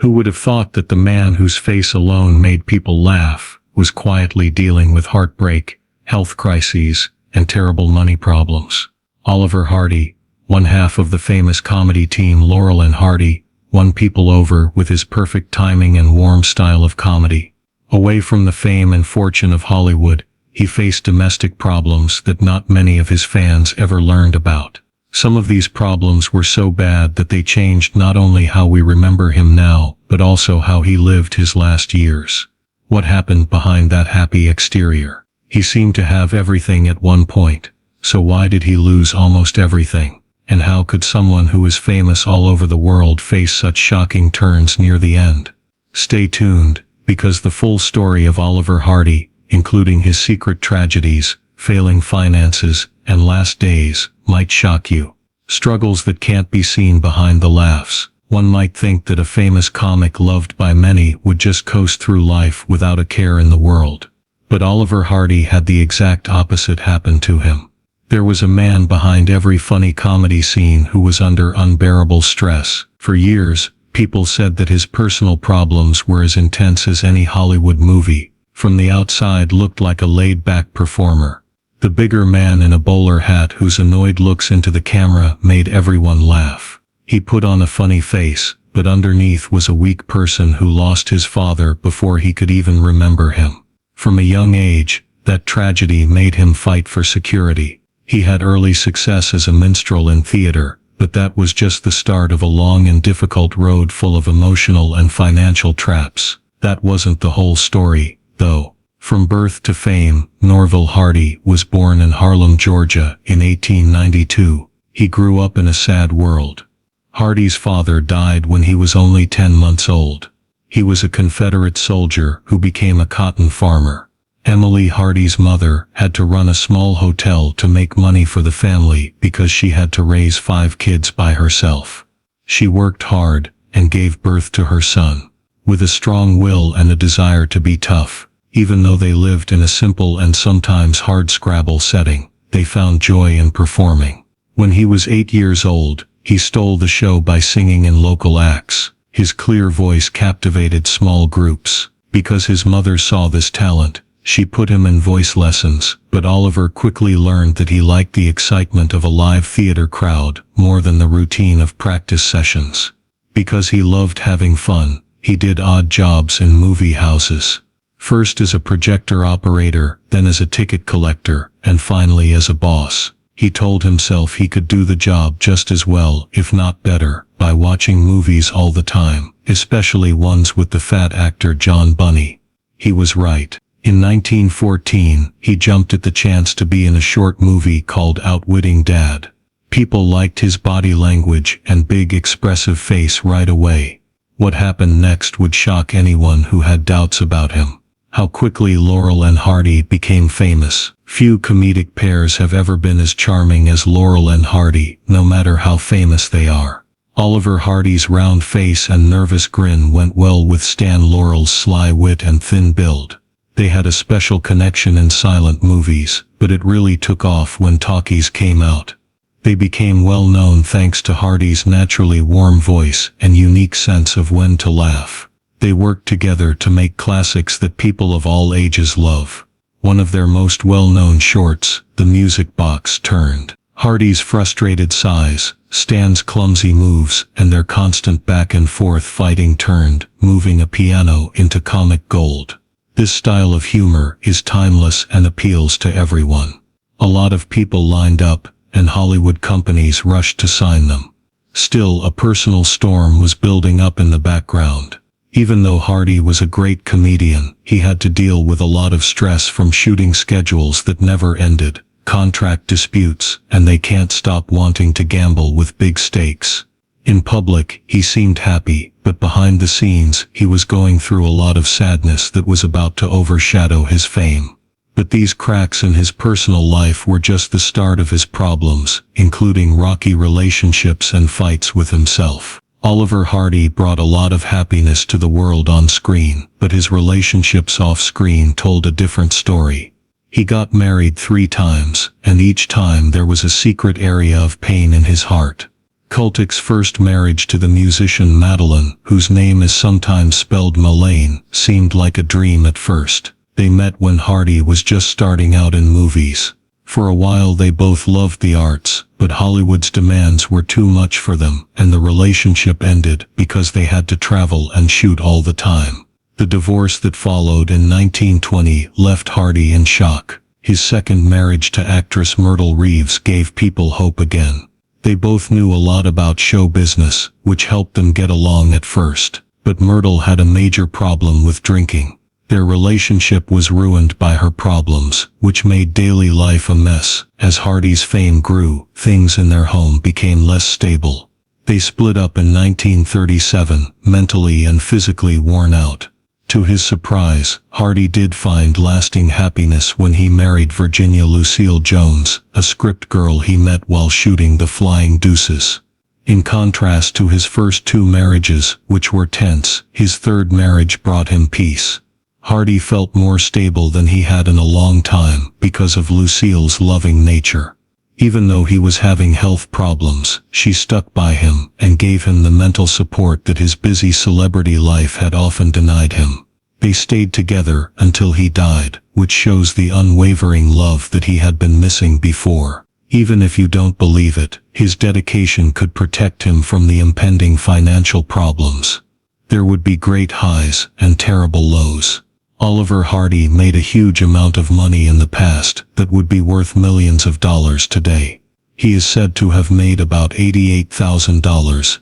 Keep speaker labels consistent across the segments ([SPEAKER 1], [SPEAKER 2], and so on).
[SPEAKER 1] Who would have thought that the man whose face alone made people laugh was quietly dealing with heartbreak, health crises, and terrible money problems? Oliver Hardy, one half of the famous comedy team Laurel and Hardy, won people over with his perfect timing and warm style of comedy. Away from the fame and fortune of Hollywood, he faced domestic problems that not many of his fans ever learned about. Some of these problems were so bad that they changed not only how we remember him now, but also how he lived his last years. What happened behind that happy exterior? He seemed to have everything at one point, so why did he lose almost everything? And how could someone who is famous all over the world face such shocking turns near the end? Stay tuned, because the full story of Oliver Hardy, including his secret tragedies, failing finances, and last days, might shock you. Struggles that can't be seen behind the laughs. One might think that a famous comic loved by many would just coast through life without a care in the world. But Oliver Hardy had the exact opposite happen to him. There was a man behind every funny comedy scene who was under unbearable stress. For years, people said that his personal problems were as intense as any Hollywood movie. From the outside looked like a laid-back performer. The bigger man in a bowler hat whose annoyed looks into the camera made everyone laugh. He put on a funny face, but underneath was a weak person who lost his father before he could even remember him. From a young age, that tragedy made him fight for security. He had early success as a minstrel in theater, but that was just the start of a long and difficult road full of emotional and financial traps. That wasn't the whole story, though. From birth to fame, Norville Hardy was born in Harlem, Georgia, in 1892. He grew up in a sad world. Hardy's father died when he was only 10 months old. He was a Confederate soldier who became a cotton farmer. Emily Hardy's mother had to run a small hotel to make money for the family because she had to raise 5 kids by herself. She worked hard and gave birth to her son. With a strong will and a desire to be tough, even though they lived in a simple and sometimes hard-scrabble setting, they found joy in performing. When he was 8 years old, he stole the show by singing in local acts. His clear voice captivated small groups. Because his mother saw this talent, she put him in voice lessons, but Oliver quickly learned that he liked the excitement of a live theater crowd more than the routine of practice sessions. Because he loved having fun, he did odd jobs in movie houses. First as a projector operator, then as a ticket collector, and finally as a boss. He told himself he could do the job just as well, if not better, by watching movies all the time, especially ones with the fat actor John Bunny. He was right. In 1914, he jumped at the chance to be in a short movie called Outwitting Dad. People liked his body language and big expressive face right away. What happened next would shock anyone who had doubts about him. How quickly Laurel and Hardy became famous. Few comedic pairs have ever been as charming as Laurel and Hardy, no matter how famous they are. Oliver Hardy's round face and nervous grin went well with Stan Laurel's sly wit and thin build. They had a special connection in silent movies, but it really took off when talkies came out. They became well known thanks to Hardy's naturally warm voice and unique sense of when to laugh. They worked together to make classics that people of all ages love. One of their most well-known shorts, The Music Box, turned. Hardy's frustrated sighs, Stan's clumsy moves, and their constant back-and-forth fighting turned moving a piano into comic gold. This style of humor is timeless and appeals to everyone. A lot of people lined up, and Hollywood companies rushed to sign them. Still, a personal storm was building up in the background. Even though Hardy was a great comedian, he had to deal with a lot of stress from shooting schedules that never ended, contract disputes, and they can't stop wanting to gamble with big stakes. In public, he seemed happy, but behind the scenes, he was going through a lot of sadness that was about to overshadow his fame. But these cracks in his personal life were just the start of his problems, including rocky relationships and fights with himself. Oliver Hardy brought a lot of happiness to the world on screen, but his relationships off-screen told a different story. He got married 3 times, and each time there was a secret area of pain in his heart. Kultik's first marriage to the musician Madeline, whose name is sometimes spelled Mullane, seemed like a dream at first. They met when Hardy was just starting out in movies. For a while they both loved the arts, but Hollywood's demands were too much for them, and the relationship ended because they had to travel and shoot all the time. The divorce that followed in 1920 left Hardy in shock. His second marriage to actress Myrtle Reeves gave people hope again. They both knew a lot about show business, which helped them get along at first, but Myrtle had a major problem with drinking. Their relationship was ruined by her problems, which made daily life a mess. As Hardy's fame grew, things in their home became less stable. They split up in 1937, mentally and physically worn out. To his surprise, Hardy did find lasting happiness when he married Virginia Lucille Jones, a script girl he met while shooting The Flying Deuces. In contrast to his first two marriages, which were tense, his third marriage brought him peace. Hardy felt more stable than he had in a long time because of Lucille's loving nature. Even though he was having health problems, she stuck by him and gave him the mental support that his busy celebrity life had often denied him. They stayed together until he died, which shows the unwavering love that he had been missing before. Even if you don't believe it, his dedication could protect him from the impending financial problems. There would be great highs and terrible lows. Oliver Hardy made a huge amount of money in the past that would be worth millions of dollars today. He is said to have made about $88,000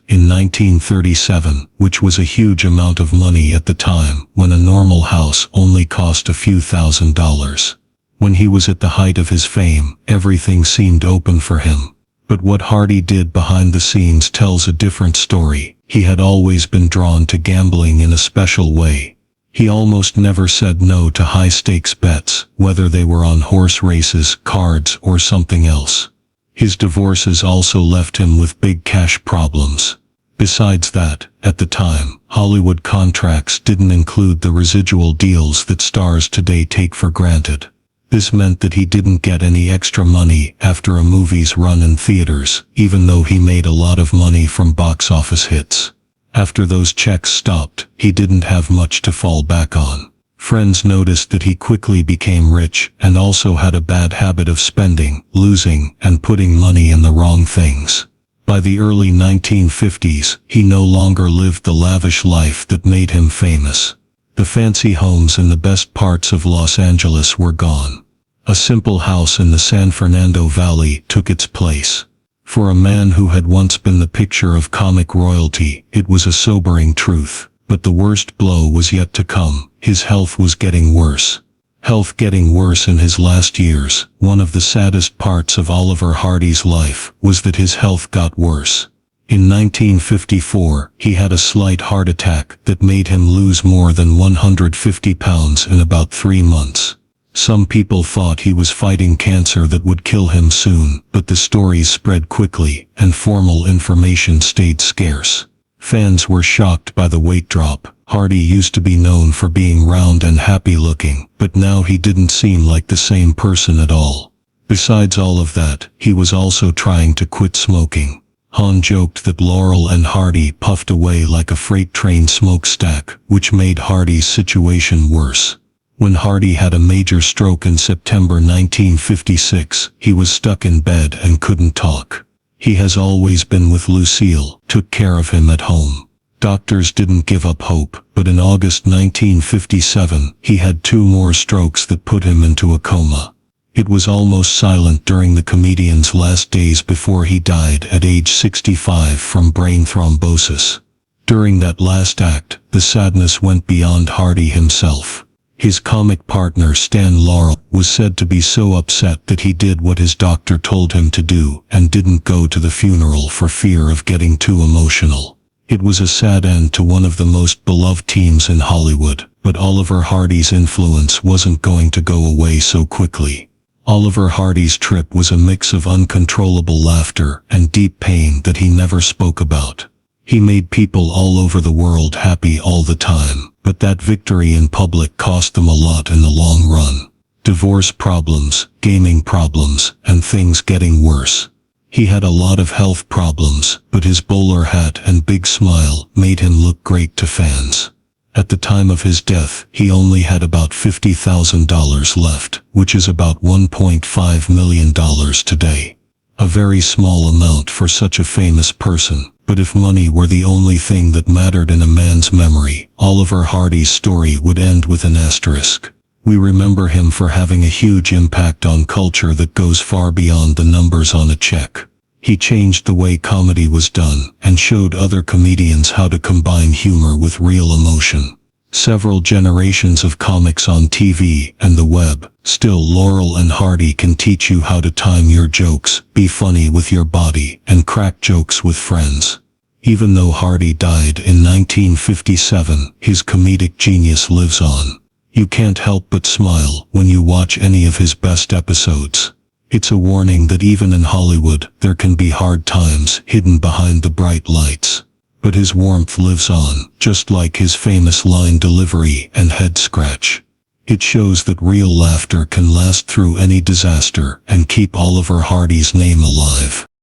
[SPEAKER 1] in 1937, which was a huge amount of money at the time when a normal house only cost a few $1,000s. When he was at the height of his fame, everything seemed open for him. But what Hardy did behind the scenes tells a different story. He had always been drawn to gambling in a special way. He almost never said no to high-stakes bets, whether they were on horse races, cards, or something else. His divorces also left him with big cash problems. Besides that, at the time, Hollywood contracts didn't include the residual deals that stars today take for granted. This meant that he didn't get any extra money after a movie's run in theaters, even though he made a lot of money from box office hits. After those checks stopped, he didn't have much to fall back on. Friends noticed that he quickly became rich and also had a bad habit of spending, losing, and putting money in the wrong things. By the early 1950s, he no longer lived the lavish life that made him famous. The fancy homes in the best parts of Los Angeles were gone. A simple house in the San Fernando Valley took its place. For a man who had once been the picture of comic royalty, it was a sobering truth. But the worst blow was yet to come. His health was getting worse. Health getting worse in his last years. One of the saddest parts of Oliver Hardy's life was that his health got worse. In 1954, he had a slight heart attack that made him lose more than 150 pounds in about 3 months. Some people thought he was fighting cancer that would kill him soon, but the stories spread quickly, and formal information stayed scarce. Fans were shocked by the weight drop. Hardy used to be known for being round and happy-looking, but now he didn't seem like the same person at all. Besides all of that, he was also trying to quit smoking. Hahn joked that Laurel and Hardy puffed away like a freight train smokestack, which made Hardy's situation worse. When Hardy had a major stroke in September 1956, he was stuck in bed and couldn't talk. He has always been with Lucille, took care of him at home. Doctors didn't give up hope, but in August 1957, he had 2 more strokes that put him into a coma. It was almost silent during the comedian's last days before he died at age 65 from brain thrombosis. During that last act, the sadness went beyond Hardy himself. His comic partner Stan Laurel was said to be so upset that he did what his doctor told him to do and didn't go to the funeral for fear of getting too emotional. It was a sad end to one of the most beloved teams in Hollywood, but Oliver Hardy's influence wasn't going to go away so quickly. Oliver Hardy's trip was a mix of uncontrollable laughter and deep pain that he never spoke about. He made people all over the world happy all the time, but that victory in public cost them a lot in the long run. Divorce problems, gaming problems, and things getting worse.
[SPEAKER 2] He had a lot of health problems, but his bowler hat and big smile made him look great to fans. At the time of his death, he only had about $50,000 left, which is about $1.5 million today. A very small amount for such a famous person, but if money were the only thing that mattered in a man's memory, Oliver Hardy's story would end with an asterisk. We remember him for having a huge impact on culture that goes far beyond the numbers on a check. He changed the way comedy was done and showed other comedians how to combine humor with real emotion. Several generations of comics on TV and the web, still Laurel and Hardy can teach you how to time your jokes, be funny with your body, and crack jokes with friends. Even though Hardy died in 1957, his comedic genius lives on. You can't help but smile when you watch any of his best episodes. It's a warning that even in Hollywood, there can be hard times hidden behind the bright lights. But his warmth lives on, just like his famous line delivery and head scratch. It shows that real laughter can last through any disaster and keep Oliver Hardy's name alive.